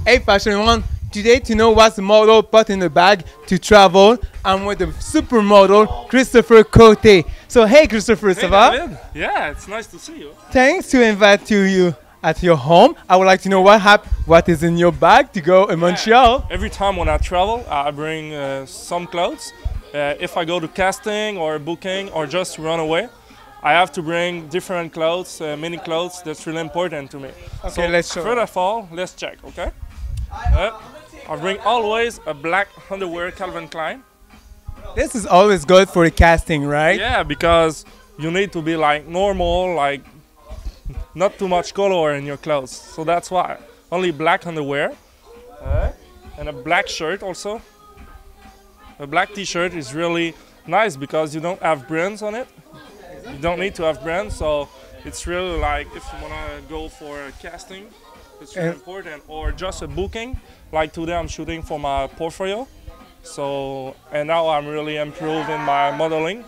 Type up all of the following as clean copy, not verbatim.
Hey Fashion One, today to know what's the model put in the bag to travel, I'm with the supermodel Christopher Cote. So hey Christopher, ça va? David. Yeah, it's nice to see you. Thanks to invite to you at your home. I would like to know what is in your bag to go in Montreal. Every time when I travel, I bring some clothes. If I go to casting or booking or just run away, I have to bring different clothes, mini clothes. That's really important to me. Okay, so let's show. First of all, let's check, okay? I bring always a black underwear Calvin Klein. This is always good for the casting, right? Yeah, because you need to be like normal, like not too much color in your clothes. So that's why. Only black underwear. And a black shirt also. A black t-shirt is really nice because you don't have brands on it. You don't need to have brands, so it's really like if you wanna go for a casting, it's really important, or just a booking. Like today I'm shooting for my portfolio. So, and now I'm really improving my modeling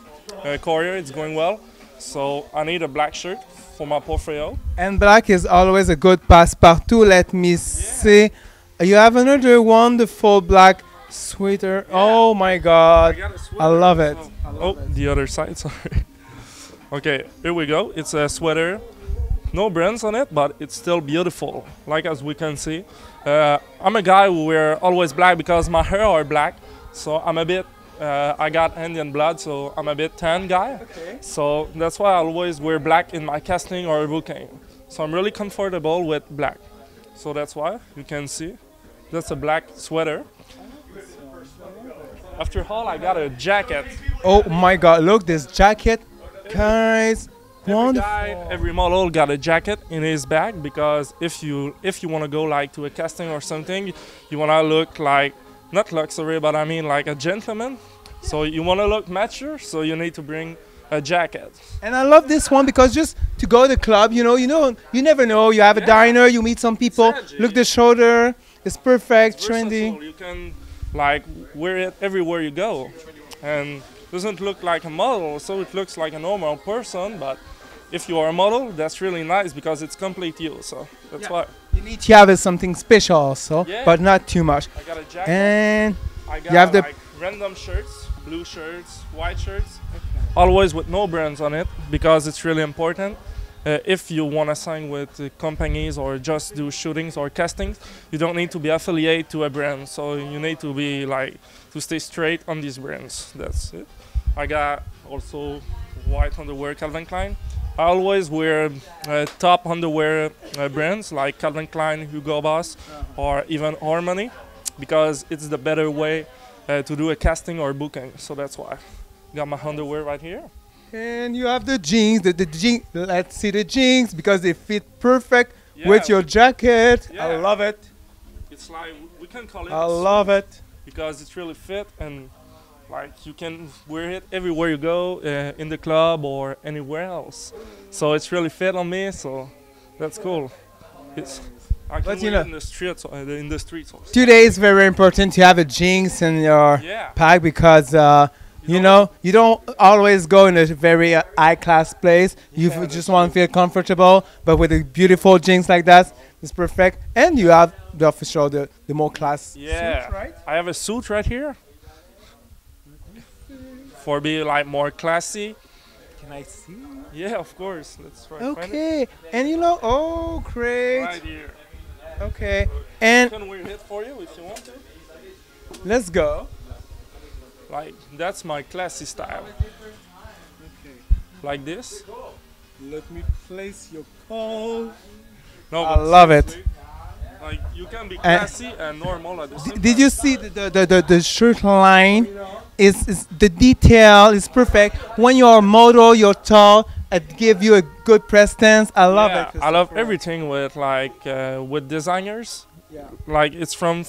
career, it's going well. So I need a black shirt for my portfolio. And black is always a good passepartout. Let me see. You have another wonderful black sweater. Yeah. Oh my God, I love it. The other side, sorry. Okay, here we go. It's a sweater. No brands on it, but it's still beautiful, like as we can see. I'm a guy who wear always black because my hair are black. So I'm a bit, I got Indian blood, so I'm a bit tan guy. Okay. So that's why I always wear black in my casting or booking. So I'm really comfortable with black. So that's why you can see. That's a black sweater. After all, I got a jacket. Oh my God, look this jacket. Guys, wonderful. Every model got a jacket in his bag because if you want to go like to a casting or something, you want to look like not luxury, but I mean like a gentleman. So you want to look mature, so you need to bring a jacket. And I love this one because just to go to the club, you never know. You have a diner, you meet some people. Look the shoulder, it's perfect, It's trendy. versatile. You can like wear it everywhere you go, and doesn't look like a model, so it looks like a normal person. But if you are a model, that's really nice because it's complete you. So that's why. You need to have something special also, Yeah. but not too much. I got a jacket. And I got you have the like random shirts, blue shirts, white shirts, always with no brands on it because it's really important. If you want to sign with companies or just do shootings or castings, you don't need to be affiliated to a brand. So you need to be like to stay straight on these brands. That's it. I got also white underwear Calvin Klein. I always wear top underwear brands like Calvin Klein, Hugo Boss, or even Harmony because it's the better way to do a casting or booking. So that's why. Got my underwear right here. and you have the jeans. The jeans. Let's see the jeans because they fit perfect with your jacket. Yeah. I love it. It's like we can call it. I love it. Because it's really fit and like you can wear it everywhere you go in the club or anywhere else. So it's really fit on me. So that's cool. I can wear it in the streets. Also. Today is very important to have a jeans in your pack because you don't always go in a very high class place. You just want to feel comfortable, but with a beautiful jeans like that, it's perfect. And you have the official, the more class suit, right? I have a suit right here for being like more classy. Can I see? Yeah, of course. Let's try. Okay, and oh great. Right here. Okay, and I can wear it for you if you want to. Let's go. Like that's my classy style. Okay. Like this. Let me place your coat. No, I love it. Like you can be classy and normal at the same time. Did you see the shirt line? Is the detail is perfect. When you're a model, you're tall. It gives you a good presence. I love it. I love everything with like with designers. Yeah. Like it's from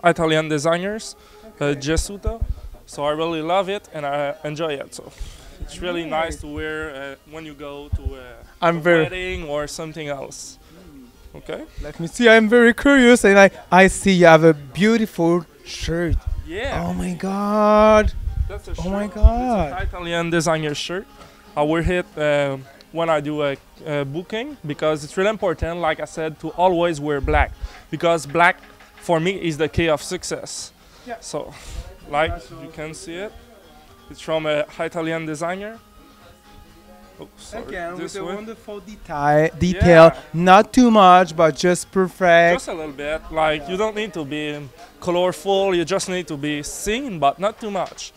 Italian designers, Gesuto. So I really love it and I enjoy it. So it's really nice to wear when you go to a wedding or something else. Okay. Let me see. I'm very curious, and I see you have a beautiful shirt. Yeah. Oh my God. That's a shirt. Oh my God. It's an Italian designer shirt. I wear it when I do a booking, because it's really important, like I said, to always wear black, because black for me is the key of success. Yeah. So, like you can see it, it's from an Italian designer. Oh, sorry, Again, with this a way. wonderful detail, not too much, but just perfect. Just a little bit. Like, you don't need to be colorful. You just need to be seen, but not too much.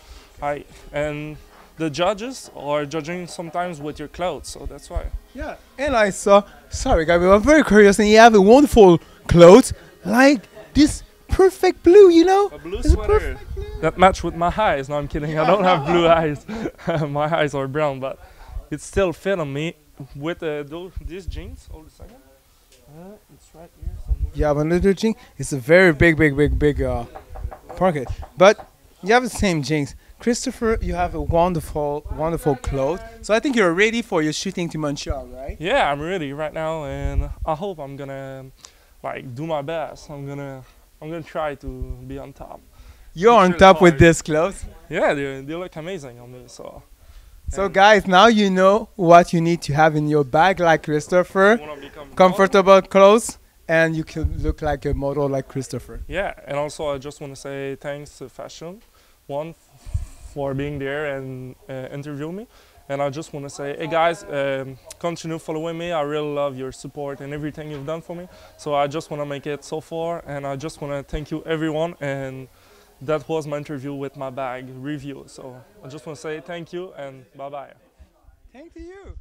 And the judges are judging sometimes with your clothes, so that's why. Yeah, and I saw. Sorry, guys, I'm very curious, and you have a wonderful clothes like this perfect blue. You know, A blue It's a sweater perfect blue. that match with my eyes. No, I'm kidding. I don't have blue eyes. My eyes are brown, but it still fit on me with these jeans. Hold a second. It's right here somewhere. You have another jean. It's a very big pocket, but you have the same jeans. Christopher, you have a wonderful clothes. So I think you're ready for your shooting to Montreal, right? Yeah, I'm ready right now, and I hope I'm gonna like do my best. I'm gonna try to be on top. You're It's on really top with hard. this clothes. Yeah, they look amazing on me. So So guys, now you know what you need to have in your bag like Christopher. I wanna become Comfortable clothes, and you can look like a model like Christopher. Yeah, and also I just want to say thanks to Fashion One for being there and interview me. And I just want to say, hey guys, continue following me. I really love your support and everything you've done for me. So I just want to make it so far, and I just want to thank you everyone. And that was my interview with my bag review. So I just want to say thank you and bye bye. Thank you.